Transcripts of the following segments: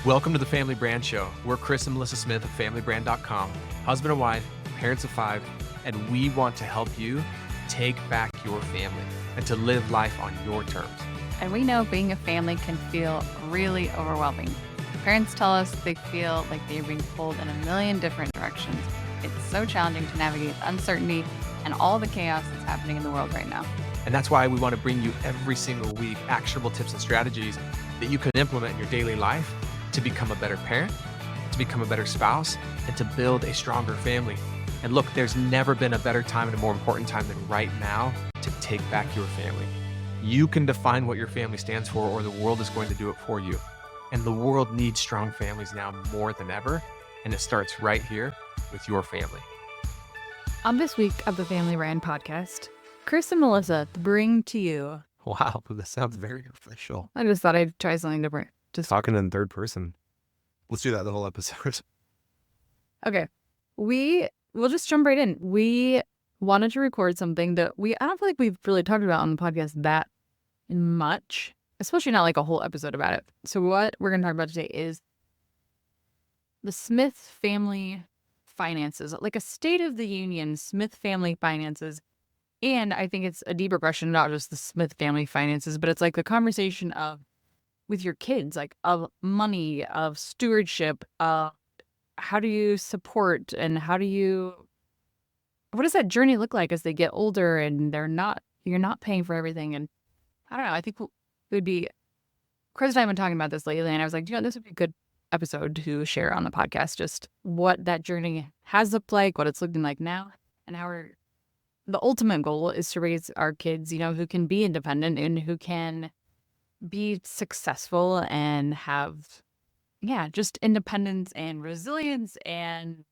Welcome to the Family Brand Show. We're Chris and Melissa Smith of FamilyBrand.com, husband and wife, parents of 5, and we want to help you take back your family and to live life on your terms. And we know being a family can feel really overwhelming. Parents tell us they feel like they're being pulled in a million different directions. It's so challenging to navigate the uncertainty and all the chaos that's happening in the world right now. And that's why we want to bring you every single week actionable tips and strategies that you can implement in your daily life to become a better parent, to become a better spouse, and to build a stronger family. And look, there's never been a better time and a more important time than right now to take back your family. You can define what your family stands for, or the world is going to do it for you. And the world needs strong families now more than ever. And it starts right here with your family. On this week of the Family Brand podcast, Chris and Melissa bring to you. Wow, that sounds very official. I just thought I'd try something different. Just Talking in third person. Let's do that the whole episode. Okay. We'll just jump right in. We wanted to record something that I don't feel like we've really talked about on the podcast that much, especially not like a whole episode about it. So what we're going to talk about today is the Smith family finances, like a state of the union, Smith family finances. And I think it's a deeper question, not just the Smith family finances, but it's like the conversation of with your kids, like of money, of stewardship, how do you support and what does that journey look like as they get older and you're not paying for everything? And I don't know, I think it would be, Chris and I have been talking about this lately, and I was like, this would be a good episode to share on the podcast, just what that journey has looked like, what it's looking like now, and how the ultimate goal is to raise our kids, who can be independent and who can be successful and have, just independence and resilience and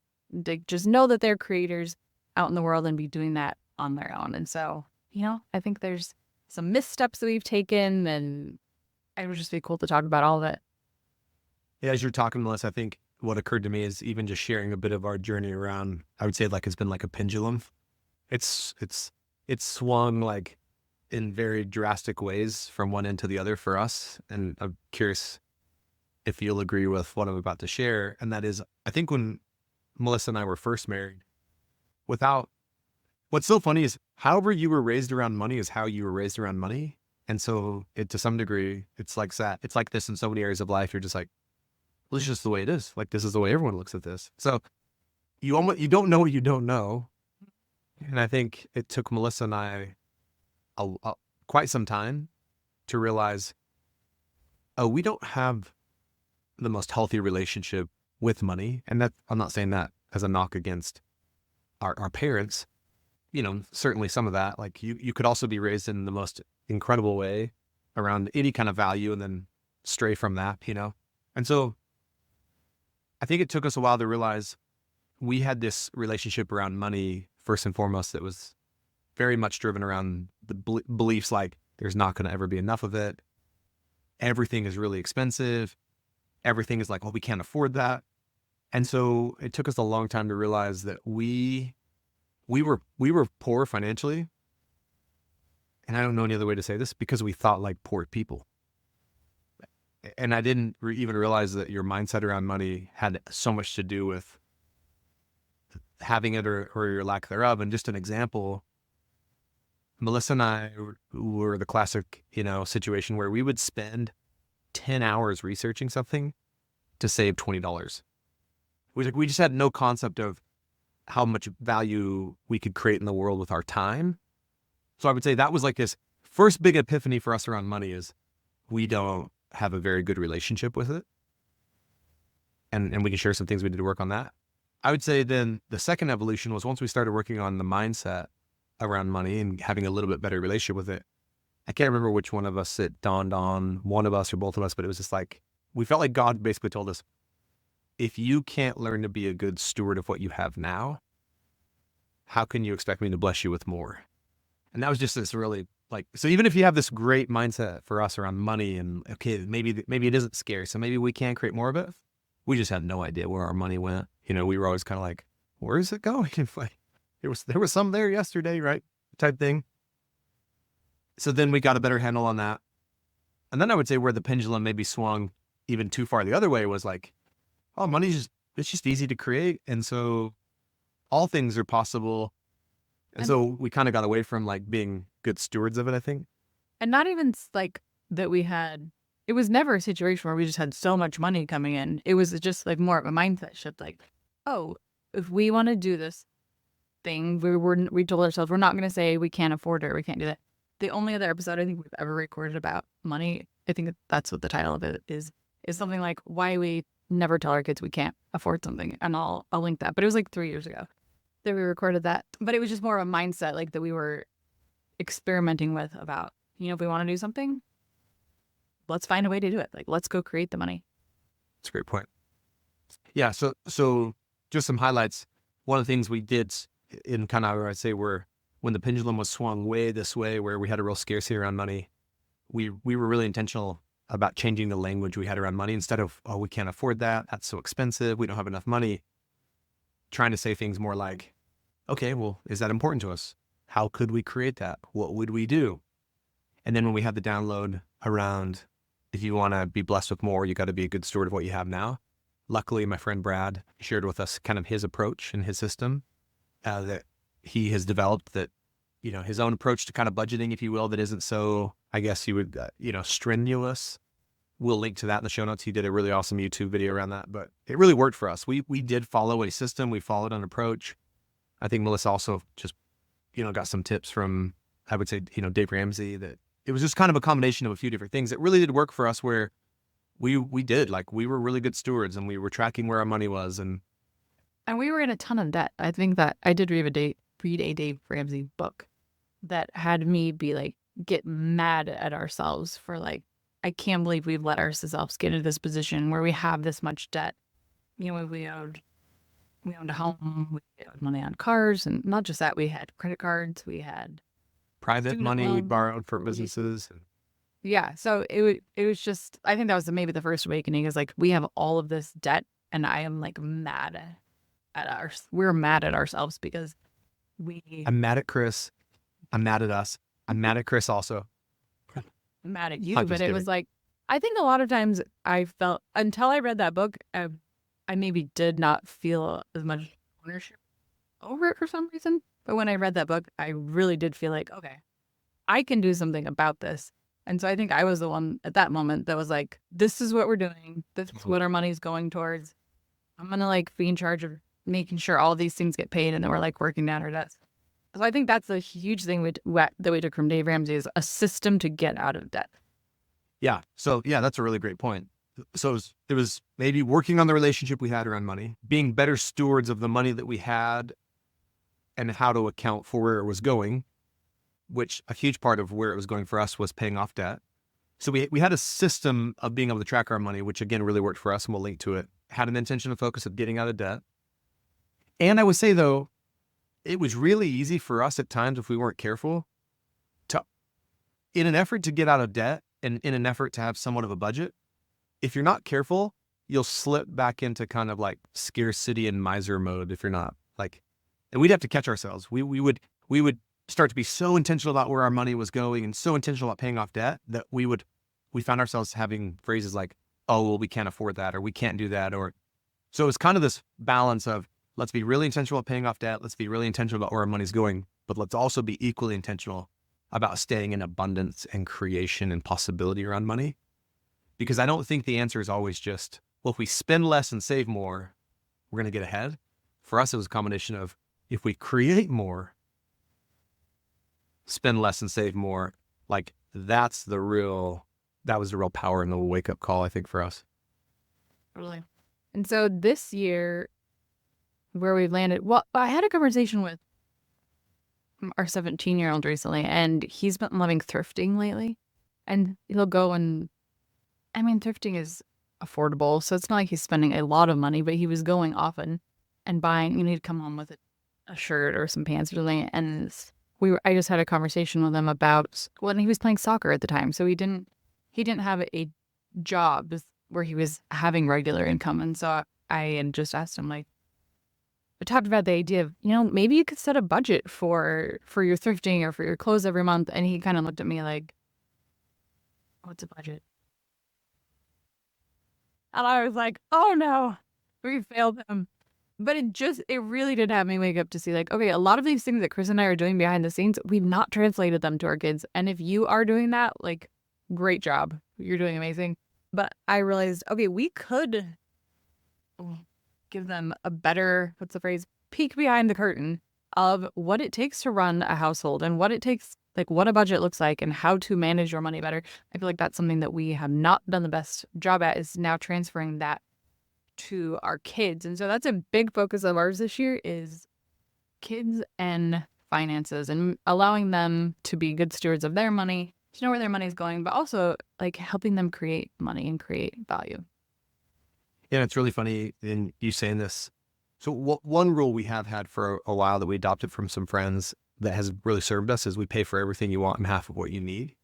just know that they're creators out in the world and be doing that on their own. And so, I think there's some missteps that we've taken, and it would just be cool to talk about all of it. Yeah, as you're talking, Melissa, I think what occurred to me is even just sharing a bit of our journey around, I would say it's been like a pendulum. It's swung like in very drastic ways from one end to the other for us. And I'm curious if you'll agree with what I'm about to share. And that is, I think when Melissa and I were first married, what's so funny is however you were raised around money is how you were raised around money. And so to some degree, it's like that. It's like this in so many areas of life. You're just like, well, it's just the way it is. Like, this is the way everyone looks at this. So you don't know what you don't know. And I think it took Melissa and I quite some time to realize, we don't have the most healthy relationship with money. And that I'm not saying that as a knock against our parents, certainly some of that, like you could also be raised in the most incredible way around any kind of value and then stray from that, And so I think it took us a while to realize we had this relationship around money, first and foremost, that was very much driven around the beliefs like there's not going to ever be enough of it. Everything is really expensive. Everything is like, well, we can't afford that. And so it took us a long time to realize that we were poor financially. And I don't know any other way to say this, because we thought like poor people. And I didn't even realize that your mindset around money had so much to do with having it or your lack thereof. And just an example, Melissa and I were the classic, situation where we would spend 10 hours researching something to save $20. We just had no concept of how much value we could create in the world with our time. So I would say that was like this first big epiphany for us around money is we don't have a very good relationship with it. And we can share some things we did to work on that. I would say then the second evolution was once we started working on the mindset around money and having a little bit better relationship with it. I can't remember which one of us it dawned on, one of us or both of us, but it was just like, we felt like God basically told us, if you can't learn to be a good steward of what you have now, how can you expect me to bless you with more? And that was just this really so even if you have this great mindset for us around money and okay, maybe it isn't scary, so maybe we can create more of it. We just had no idea where our money went. We were always kind of like, where is it going? There was some there yesterday, right? Type thing. So then we got a better handle on that. And then I would say where the pendulum maybe swung even too far the other way was like, oh, it's just easy to create. And so all things are possible. And And so we kind of got away from like being good stewards of it, I think. and not even like that we had. It was never a situation where we just had so much money coming in. It was just like more of a mindset shift. Like, oh, if we want to do this thing, we told ourselves we're not going to say we can't afford it or we can't do that. The only other episode I think we've ever recorded about money, I think that's what the title of it is something like why we never tell our kids we can't afford something, and I'll link that. But it was like 3 years ago that we recorded that. But it was just more of a mindset like that we were experimenting with about, if we want to do something, let's find a way to do it. Like, let's go create the money. That's a great point. Yeah. So just some highlights. One of the things we did in kind of, I'd say, when the pendulum was swung way this way, where we had a real scarcity around money, we were really intentional about changing the language we had around money. Instead of, oh, we can't afford that, that's so expensive, we don't have enough money, trying to say things more like, okay, well, is that important to us? How could we create that? What would we do? And then when we had the download around, if you want to be blessed with more, you got to be a good steward of what you have now. Luckily, my friend Brad shared with us kind of his approach and his system that he has developed, that, his own approach to kind of budgeting, if you will, that isn't so, I guess you would, strenuous. We'll link to that in the show notes. He did a really awesome YouTube video around that, but it really worked for us. We did follow a system. We followed an approach. I think Melissa also just, got some tips from, I would say, Dave Ramsey, that it was just kind of a combination of a few different things that really did work for us, where we were really good stewards and we were tracking where our money was. And we were in a ton of debt. I think that I did read a Dave Ramsey book that had me be like, get mad at ourselves for like, I can't believe we've let ourselves get into this position where we have this much debt. We owned a home, we owed money on cars, and not just that, we had credit cards, we had private student money we loans. borrowed for businesses. Yeah, so it was just, I think that was maybe the first awakening, is like, we have all of this debt, and I am like mad we're mad at ourselves because I'm mad at Chris. I'm mad at us. I'm mad at Chris also. I'm mad at you, I'm but just it kidding. was like, I think a lot of times I felt, until I read that book, I maybe did not feel as much ownership over it for some reason. But when I read that book, I really did feel like, okay, I can do something about this. And so I think I was the one at that moment that was like, this is what we're doing. This is what our money's going towards. I'm going to like be in charge of making sure all these things get paid, and then we're like working down our debts. So I think that's a huge thing that we took from Dave Ramsey, is a system to get out of debt. Yeah. So yeah, that's a really great point. So it was maybe working on the relationship we had around money, being better stewards of the money that we had and how to account for where it was going, which a huge part of where it was going for us was paying off debt. So we had a system of being able to track our money, which again really worked for us, and we'll link to it. Had an intention and focus of getting out of debt. And I would say, though, it was really easy for us at times, if we weren't careful, in an effort to get out of debt and in an effort to have somewhat of a budget, if you're not careful, you'll slip back into kind of like scarcity and miser mode if you're not. Like, and we'd have to catch ourselves. We would start to be so intentional about where our money was going and so intentional about paying off debt that we found ourselves having phrases like, oh, well, we can't afford that, or we can't do that. Or so it's kind of this balance of, let's be really intentional about paying off debt. Let's be really intentional about where our money's going, but let's also be equally intentional about staying in abundance and creation and possibility around money. Because I don't think the answer is always just, well, if we spend less and save more, we're going to get ahead. For us, it was a combination of, if we create more, spend less and save more, like that was the real power and the wake up call, I think, for us. Totally. And so this year, where we landed, well, I had a conversation with our 17-year-old recently, and he's been loving thrifting lately. And he'll go and, I mean, thrifting is affordable, so it's not like he's spending a lot of money, but he was going often and buying, he'd come home with a shirt or some pants or something. And I just had a conversation with him about when he was playing soccer at the time. So he didn't have a job where he was having regular income. And so I had just asked him, like, I talked about the idea of, maybe you could set a budget for your thrifting or for your clothes every month. And he kind of looked at me like, what's a budget? And I was like, oh no, we failed them. But it really did have me wake up to see like, okay, a lot of these things that Chris and I are doing behind the scenes, we've not translated them to our kids. And if you are doing that, like, great job. You're doing amazing. But I realized, okay, we could give them a better, what's the phrase, peek behind the curtain of what it takes to run a household and what it takes, like what a budget looks like and how to manage your money better. I feel like that's something that we have not done the best job at, is now transferring that to our kids. And so that's a big focus of ours this year, is kids and finances, and allowing them to be good stewards of their money, to know where their money is going, but also like helping them create money and create value. Yeah, it's really funny in you saying this. So one rule we have had for a while that we adopted from some friends that has really served us is we pay for everything you want and half of what you need.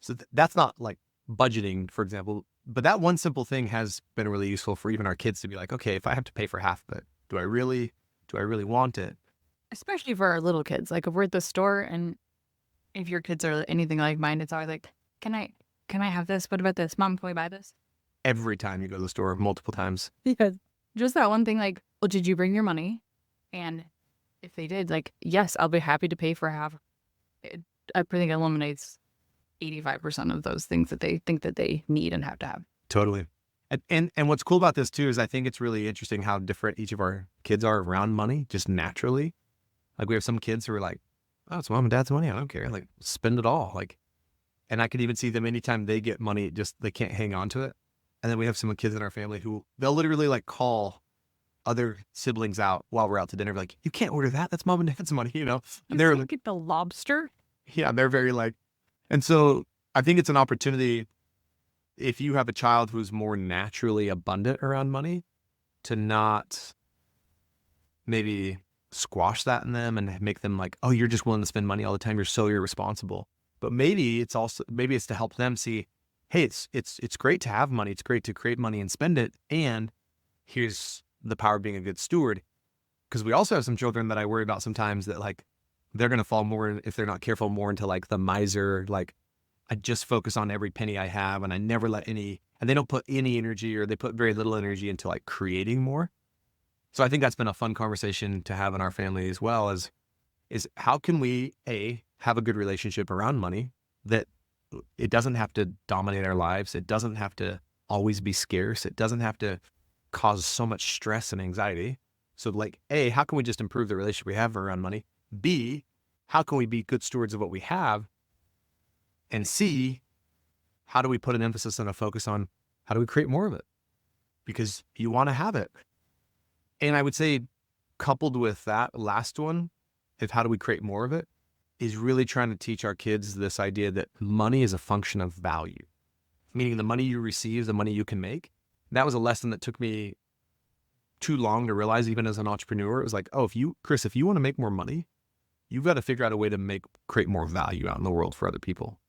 So that's not like budgeting, for example, but that one simple thing has been really useful for even our kids to be like, okay, if I have to pay for half of it, do I really want it? Especially for our little kids. Like if we're at the store and if your kids are anything like mine, it's always like, can I have this? What about this? Mom, can we buy this? Every time you go to the store, multiple times. Because just that one thing, like, well, did you bring your money? And if they did, like, yes, I'll be happy to pay for half. I think it eliminates 85% of those things that they think that they need and have to have. Totally. And what's cool about this too is I think it's really interesting how different each of our kids are around money, just naturally. Like we have some kids who are like, oh, it's mom and dad's money. I don't care. Like spend it all. Like, and I could even see them anytime they get money, just they can't hang on to it. And then we have some kids in our family who they'll literally like call other siblings out while we're out to dinner. Like, you can't order that. That's mom and dad's money, you know? And they're like, get the lobster. yeah, they're very like, and so I think it's an opportunity if you have a child who's more naturally abundant around money to not maybe squash that in them and make them like, oh, you're just willing to spend money all the time. You're so irresponsible. But maybe it's to help them see, hey, it's great to have money. It's great to create money and spend it. And here's the power of being a good steward. Because we also have some children that I worry about sometimes that like, they're going to fall more, if they're not careful, more into like the miser, like I just focus on every penny I have and I never let any, and they don't put any energy or they put very little energy into like creating more. So I think that's been a fun conversation to have in our family as well, is how can we have a good relationship around money, that it doesn't have to dominate our lives. It doesn't have to always be scarce. It doesn't have to cause so much stress and anxiety. So like, A, how can we just improve the relationship we have around money? B, how can we be good stewards of what we have? And C, how do we put an emphasis and a focus on how do we create more of it? Because you want to have it. And I would say coupled with that last one, of how do we create more of it, is really trying to teach our kids this idea that money is a function of value, meaning the money you receive, the money you can make. That was a lesson that took me too long to realize, even as an entrepreneur. It was like, oh, Chris, if you want to make more money, you've got to figure out a way to create more value out in the world for other people.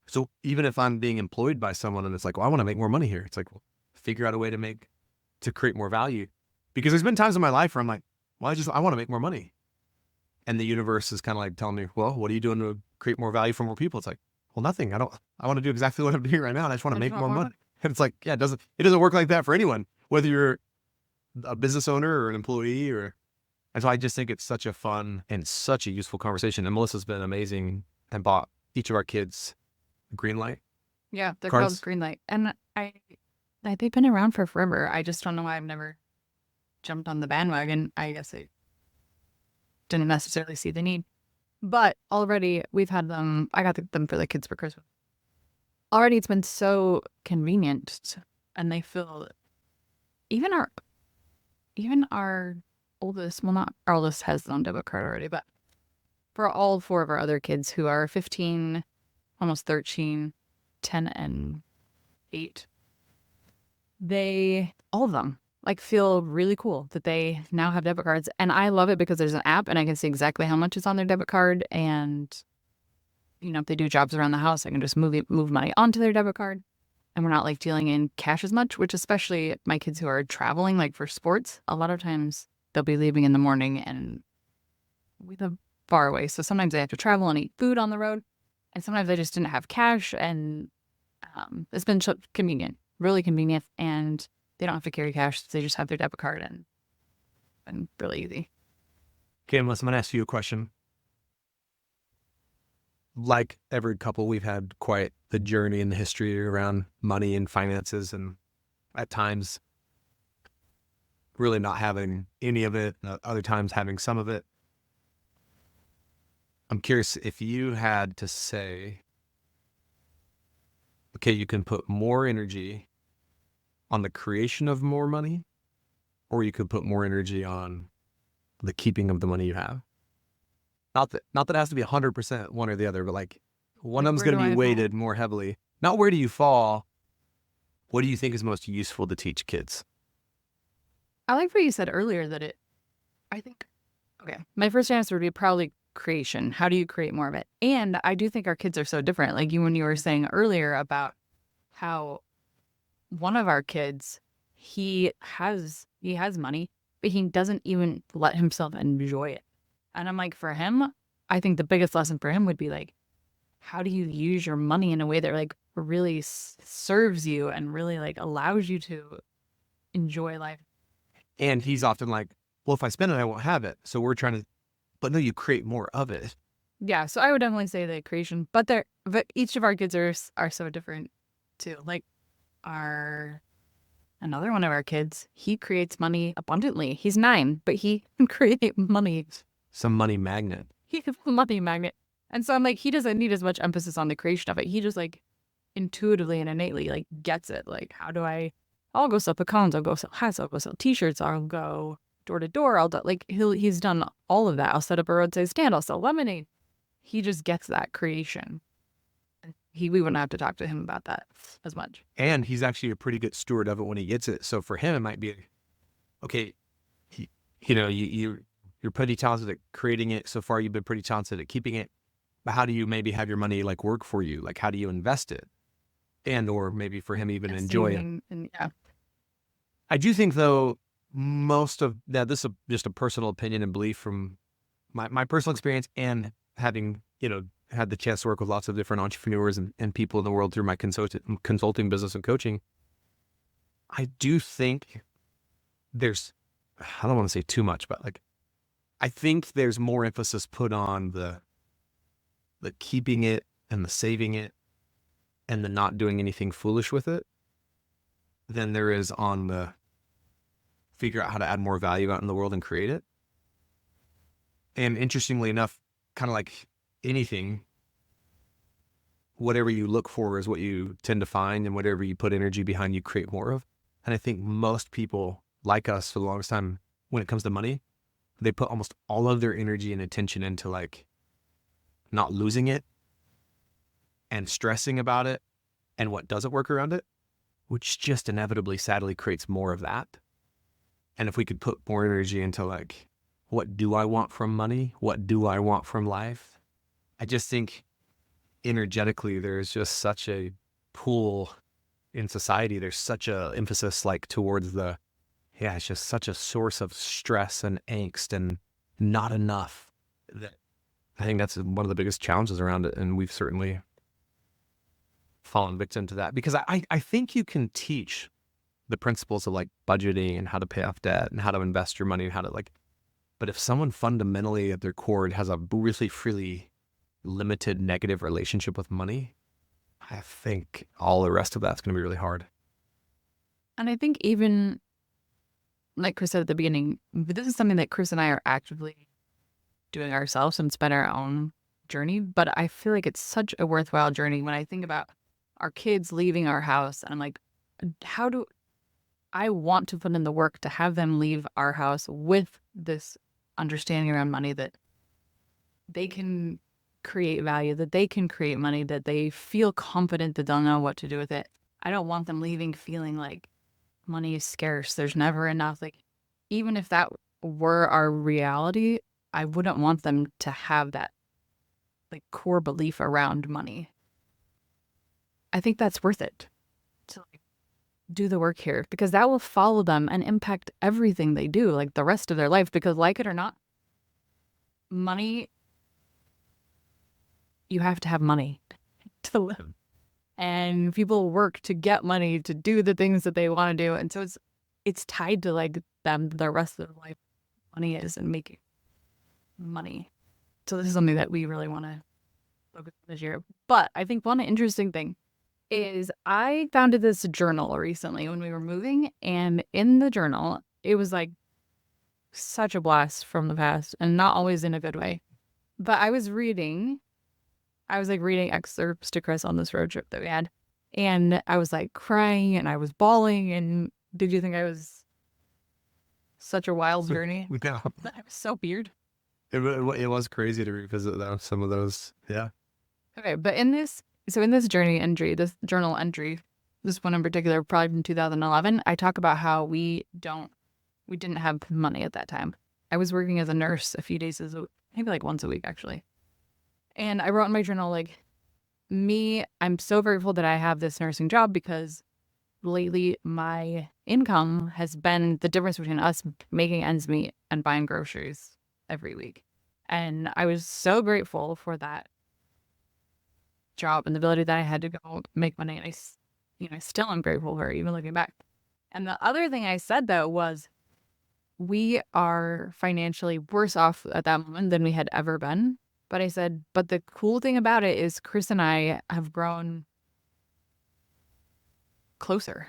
So even if I'm being employed by someone and it's like, well, I want to make more money here. It's like, well, figure out a way to create more value. Because there's been times in my life where I'm like, well, I want to make more money. And the universe is kind of like telling me, well, what are you doing to create more value for more people? It's like, well, nothing. I want to do exactly what I'm doing right now. And I just want to make more money. And it's like, yeah, it doesn't work like that for anyone, whether you're a business owner or an employee and so I just think it's such a fun and such a useful conversation. And Melissa's been amazing and bought each of our kids a green light. Yeah, they're cards. called green light. And they've been around for forever. I just don't know why I've never jumped on the bandwagon. I guess I didn't necessarily see the need. But already we've had them. I got them for the kids for Christmas. Already it's been so convenient, and they feel even our oldest, well, not our oldest has their own debit card already, but for all four of our other kids who are 15, almost 13, 10, and 8, all of them like feel really cool that they now have debit cards. And I love it because there's an app and I can see exactly how much is on their debit card. And, if they do jobs around the house, I can just move money onto their debit card. And we're not like dealing in cash as much, which especially my kids who are traveling like for sports, a lot of times they'll be leaving in the morning and we live far away. So sometimes they have to travel and eat food on the road. And sometimes they just didn't have cash, and it's been so convenient. really convenient, and they don't have to carry cash. They just have their debit card and really easy. Okay, Melissa, I'm going to ask you a question. Like every couple, we've had quite the journey in the history around money and finances, and at times really not having any of it, other times having some of it. I'm curious if you had to say, okay, you can put more energy on the creation of more money, or you could put more energy on the keeping of the money you have. Not that it has to be 100% one or the other, but like one Like, of them's where going do to be I fall? weighted more heavily. Not where do you fall? What do you think is most useful to teach kids? I like what you said earlier that I think, okay, my first answer would be probably creation. How do you create more of it? And I do think our kids are so different. Like when you were saying earlier about how one of our kids, he has money, but he doesn't even let himself enjoy it. And I'm like, for him, I think the biggest lesson for him would be like, how do you use your money in a way that like really serves you and really like allows you to enjoy life? And he's often like, well, if I spend it, I won't have it. So we're trying to, but no, you create more of it. Yeah, so I would definitely say the creation, but each of our kids are so different too. Like our another one of our kids, he creates money abundantly. He's 9, but he can create money. Some money magnet. He's a money magnet. And so I'm like, he doesn't need as much emphasis on the creation of it. He just like intuitively and innately like gets it. Like, I'll go sell pecans, I'll go sell hats, I'll go sell t-shirts, I'll go door to door. He's done all of that. I'll set up a roadside stand, I'll sell lemonade. He just gets that creation. We wouldn't have to talk to him about that as much. And he's actually a pretty good steward of it when he gets it. So for him, it might be, okay, you're pretty talented at creating it. So far, you've been pretty talented at keeping it. But how do you maybe have your money like work for you? Like, how do you invest it? And or maybe for him even And enjoy it. saving, and yeah. I do think though, most of that, this is just a personal opinion and belief from my personal experience and having, had the chance to work with lots of different entrepreneurs and people in the world through my consulting business and coaching. I do think I don't want to say too much, but like, I think there's more emphasis put on the keeping it and the saving it and the not doing anything foolish with it than there is on the figure out how to add more value out in the world and create it. And interestingly enough, kind of like anything, whatever you look for is what you tend to find, and whatever you put energy behind, you create more of. And I think most people like us for the longest time, when it comes to money, they put almost all of their energy and attention into like not losing it and stressing about it and what doesn't work around it, which just inevitably, sadly, creates more of that. And if we could put more energy into like, what do I want from money? What do I want from life? I just think energetically, there's just such a pull in society. There's such a emphasis like towards it's just such a source of stress and angst and not enough, that I think that's one of the biggest challenges around it. And we've certainly fallen victim to that, because I think you can teach the principles of like budgeting and how to pay off debt and how to invest your money and how to like, but if someone fundamentally at their core has a really limited negative relationship with money, I think all the rest of that's going to be really hard. And I think even like Chris said at the beginning, this is something that Chris and I are actively doing ourselves, and it's been our own journey. But I feel like it's such a worthwhile journey when I think about our kids leaving our house. And I'm like, how do I want to put in the work to have them leave our house with this understanding around money, that they can create value, that they can create money, that they feel confident, that they'll know what to do with it. I don't want them leaving feeling like money is scarce. There's never enough. Like, even if that were our reality, I wouldn't want them to have that like core belief around money. I think that's worth it to like do the work here, because that will follow them and impact everything they do, like the rest of their life. Because like it or not, money, you have to have money to live. and people work to get money to do the things that they want to do. And so it's tied to like them the rest of their life. Money is and making money. So this is something that we really want to focus on this year. But I think one interesting thing is I founded this journal recently when we were moving, and in the journal, it was like such a blast from the past and not always in a good way. But I was like reading excerpts to Chris on this road trip that we had, and I was like crying and I was bawling. And did you think I was such a wild journey? Yeah. I was so weird. It was crazy to revisit some of those. Yeah. Okay, but in this journal entry, this one in particular, probably from 2011, I talk about how we didn't have money at that time. I was working as a nurse a few days maybe like once a week actually. And I wrote in my journal, like, I'm so grateful that I have this nursing job because lately my income has been the difference between us making ends meet and buying groceries every week. And I was so grateful for that job and the ability that I had to go make money. And I still am grateful for it, even looking back. And the other thing I said though was we are financially worse off at that moment than we had ever been. But I said, but the cool thing about it is Chris and I have grown closer.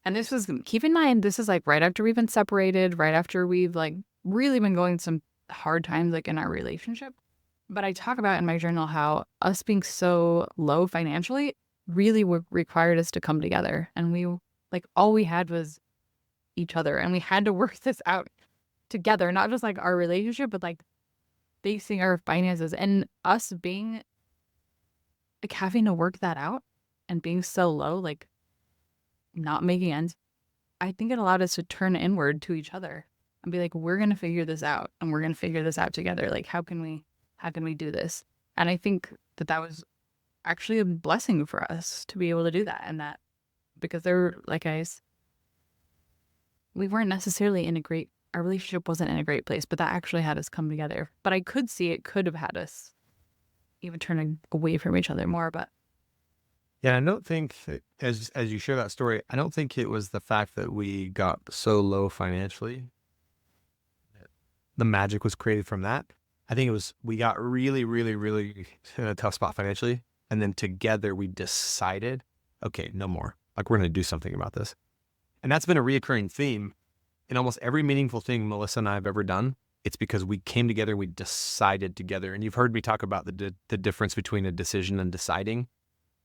And this was, keep in mind, this is like right after we've been separated, right after we've like really been going some hard times like in our relationship. But I talk about in my journal how us being so low financially really required us to come together. And we like all we had was each other, and we had to work this out together, not just like our relationship, but like facing our finances, and us being like having to work that out and being so low, like not making ends. I think it allowed us to turn inward to each other and be like, we're going to figure this out, and we're going to figure this out together. Like, how can we do this? And I think that was actually a blessing for us to be able to do that. And that because we weren't necessarily our relationship wasn't in a great place, but that actually had us come together. But I could see it could have had us even turning away from each other more. But yeah, I don't think as you share that story, I don't think it was the fact that we got so low financially. The magic was created from that. I think it was we got really, really, really in a tough spot financially, and then together we decided, okay, no more. Like we're going to do something about this. And that's been a reoccurring theme in almost every meaningful thing Melissa and I have ever done. It's because we came together and we decided together. And you've heard me talk about the difference between a decision and deciding.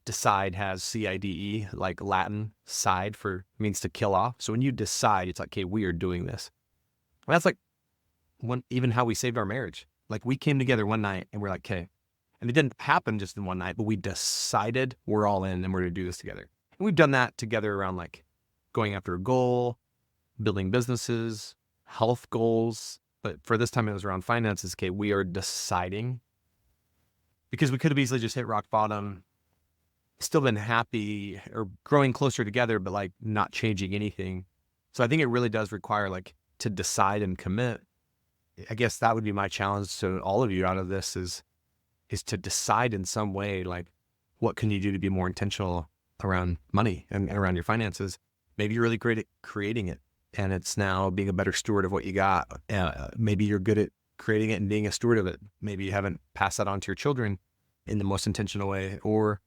Decide has CIDE, like Latin, side means to kill off. So when you decide, it's like, okay, we are doing this. And that's like even how we saved our marriage. Like we came together one night and we're like, okay. And it didn't happen just in one night, but we decided we're all in and we're going to do this together. And we've done that together around like going after a goal, building businesses, health goals. But for this time, it was around finances. Okay, we are deciding because we could have easily just hit rock bottom, still been happy or growing closer together, but like not changing anything. So I think it really does require like to decide and commit. I guess that would be my challenge to all of you out of this is to decide in some way, like what can you do to be more intentional around money and around your finances. Maybe you're really great at creating it and it's now being a better steward of what you got. Maybe you're good at creating it and being a steward of it. Maybe you haven't passed that on to your children in the most intentional way. Or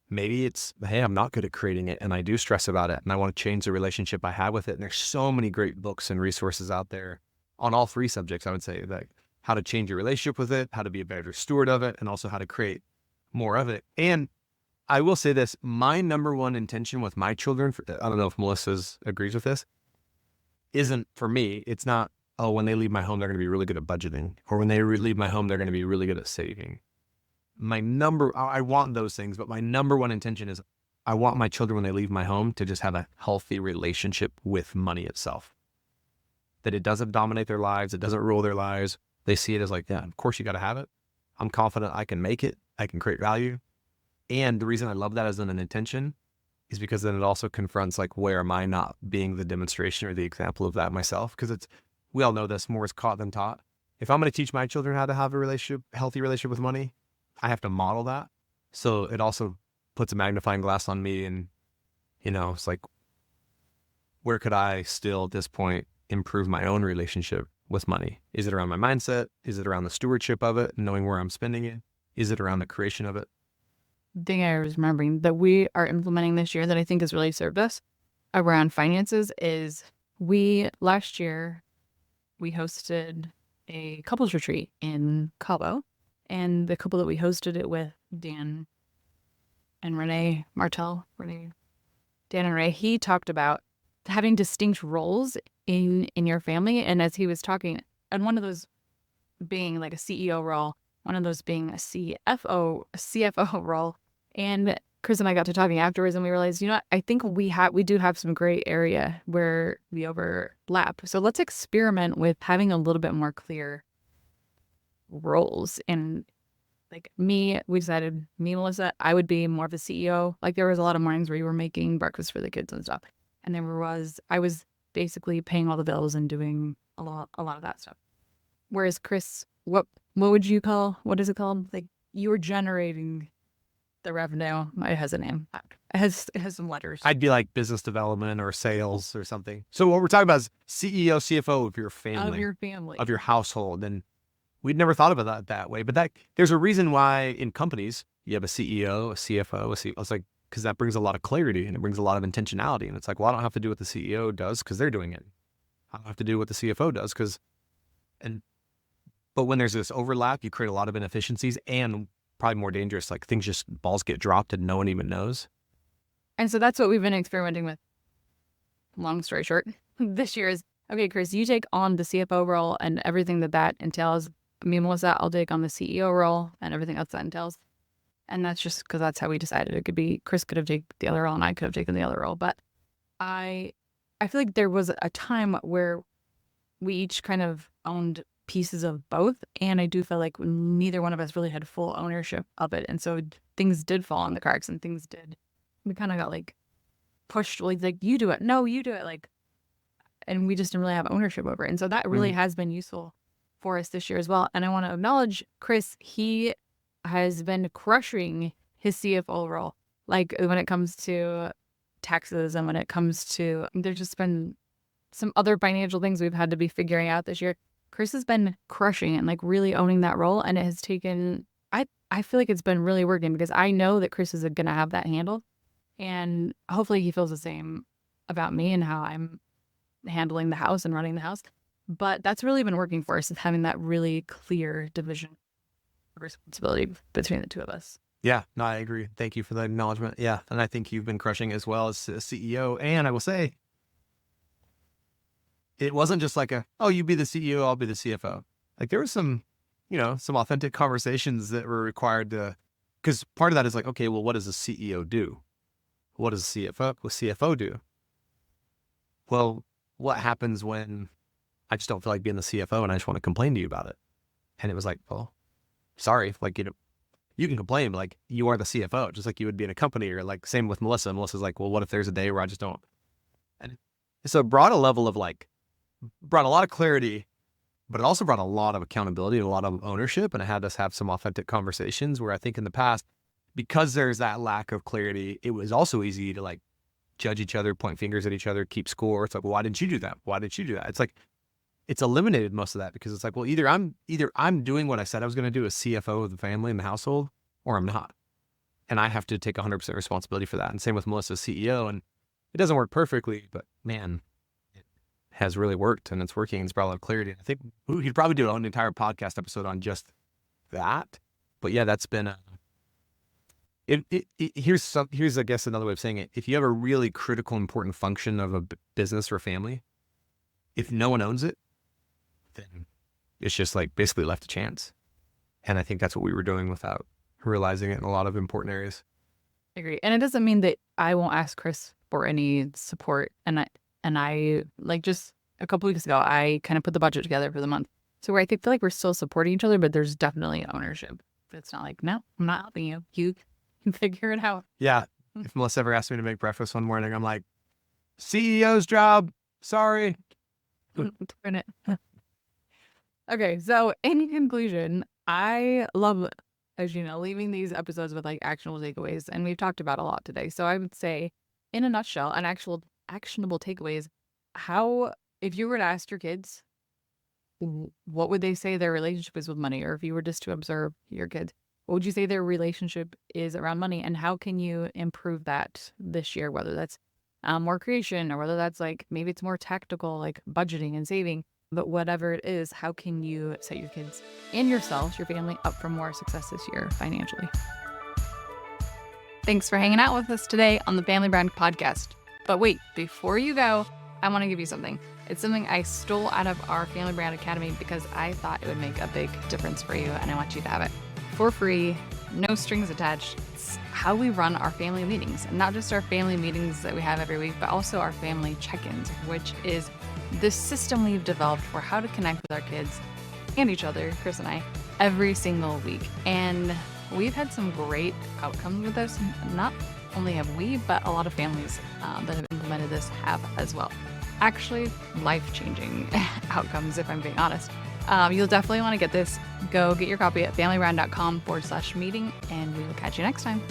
maybe it's, hey, I'm not good at creating it and I do stress about it and I want to change the relationship I have with it. And there's so many great books and resources out there on all three subjects, I would say, like how to change your relationship with it, how to be a better steward of it, and also how to create more of it. And I will say this, my number one intention with my children, I don't know if Melissa's agrees with this, isn't for me, it's not, oh, when they leave my home, they're going to be really good at budgeting. Or when they leave my home, they're going to be really good at saving. I want those things, but my number one intention is I want my children, when they leave my home, to just have a healthy relationship with money itself. That it doesn't dominate their lives. It doesn't rule their lives. They see it as like, yeah, of course you got to have it. I'm confident I can make it. I can create value. And the reason I love that as an intention is because then it also confronts like, where am I not being the demonstration or the example of that myself? Because we all know this, more is caught than taught. If I'm going to teach my children how to have a healthy relationship with money, I have to model that. So it also puts a magnifying glass on me and, it's like, where could I still at this point improve my own relationship with money? Is it around my mindset? Is it around the stewardship of it, knowing where I'm spending it? Is it around the creation of it? Thing I was remembering that we are implementing this year that I think has really served us around finances is last year we hosted a couples retreat in Cabo, and the couple that we hosted it with, Dan and Dan and Renee, he talked about having distinct roles in your family. And as he was talking, and one of those being like a CEO role, one of those being a CFO role. And Chris and I got to talking afterwards and we realized, I think we do have some gray area where we overlap. So let's experiment with having a little bit more clear roles. And like we decided, Melissa, I would be more of the CEO. Like there was a lot of mornings where you were making breakfast for the kids and stuff. And I was basically paying all the bills and doing a lot of that stuff. Whereas Chris, what is it called? Like you were generating the revenue. It has a name. It has some letters. I'd be like business development or sales or something. So what we're talking about is CEO, CFO of your family. Of your family. Of your household. And we'd never thought about that way. But there's a reason why in companies you have a CEO, a CFO, It's like, because that brings a lot of clarity and it brings a lot of intentionality. And it's like, well, I don't have to do what the CEO does because they're doing it. I don't have to do what the CFO does but when there's this overlap, you create a lot of inefficiencies and probably more dangerous, like balls get dropped and no one even knows. And so that's what we've been experimenting with. Long story short, this year is, okay, Chris, you take on the CFO role and everything that entails. Me and Melissa, I'll take on the CEO role and everything else that entails. And that's just because that's how we decided. It could be Chris could have taken the other role and I could have taken the other role. But I feel like there was a time where we each kind of owned pieces of both. And I do feel like neither one of us really had full ownership of it. And so things did fall on the cracks and we kind of got like pushed, like you do it. No, you do it. Like, and we just didn't really have ownership over it. And so that really has been useful for us this year as well. And I want to acknowledge Chris. He has been crushing his CFO role. Like when it comes to taxes and when it comes to, there's just been some other financial things we've had to be figuring out this year. Chris has been crushing and like really owning that role. And it has taken, I feel like it's been really working because I know that Chris is going to have that handled. And hopefully he feels the same about me and how I'm handling the house and running the house. But that's really been working for us, is having that really clear division of responsibility between the two of us. Yeah, no, I agree. Thank you for the acknowledgement. Yeah, and I think you've been crushing as well as a CEO. And I will say, it wasn't just like you be the CEO, I'll be the CFO. Like there was some authentic conversations that were required because part of that is like, okay, well, what does a CEO do? What does a CFO do? Well, what happens when I just don't feel like being the CFO and I just want to complain to you about it? And it was like, well, sorry, like, you can complain, but like you are the CFO, just like you would be in a company, or like same with Melissa. Melissa's like, well, what if there's a day where I just don't? And so it brought a lot of clarity, but it also brought a lot of accountability and a lot of ownership. And it had us have some authentic conversations where I think in the past, because there's that lack of clarity, it was also easy to like judge each other, point fingers at each other, keep score. It's like, well, why didn't you do that? Why didn't you do that? It's like, it's eliminated most of that because it's like, well, either I'm doing what I said I was going to do as CFO of the family and the household, or I'm not. And I have to take 100% responsibility for that. And same with Melissa's CEO. And it doesn't work perfectly, but man, it has really worked and it's working. It's brought a lot of clarity. I think we could probably do an entire podcast episode on just that. But yeah, that's been here's I guess another way of saying it. If you have a really critical, important function of a business or family, if no one owns it, then it's just like basically left to chance. And I think that's what we were doing without realizing it in a lot of important areas. I agree. And it doesn't mean that I won't ask Chris for any support. And I like just a couple weeks ago, I kind of put the budget together for the month. So where I feel like we're still supporting each other, but there's definitely ownership. It's not like, no, I'm not helping you. You can figure it out. Yeah. If Melissa ever asked me to make breakfast one morning, I'm like, CEO's job. Sorry. Turn it. Okay. So in conclusion, I love as you know, leaving these episodes with like actionable takeaways. And we've talked about a lot today. So I would say, in a nutshell, an actual actionable takeaways, how, if you were to ask your kids, what would they say their relationship is with money? Or if you were just to observe your kids, what would you say their relationship is around money? And how can you improve that this year? Whether that's more creation, or whether that's like maybe it's more tactical, like budgeting and saving. But whatever it is, how can you set your kids and yourself, your family, up for more success this year financially? Thanks for hanging out with us today on the Family Brand Podcast. But wait, before you go, I want to give you something. It's something I stole out of our Family Brand Academy because I thought it would make a big difference for you, and I want you to have it for free, no strings attached. It's how we run our family meetings, and not just our family meetings that we have every week, but also our family check-ins, which is this system we've developed for how to connect with our kids and each other, Chris and I, every single week. And we've had some great outcomes with this. Not only have we, but a lot of families that have implemented this have as well. Actually, life-changing outcomes, if I'm being honest. You'll definitely want to get this. Go get your copy at familybrand.com/meeting, and we will catch you next time.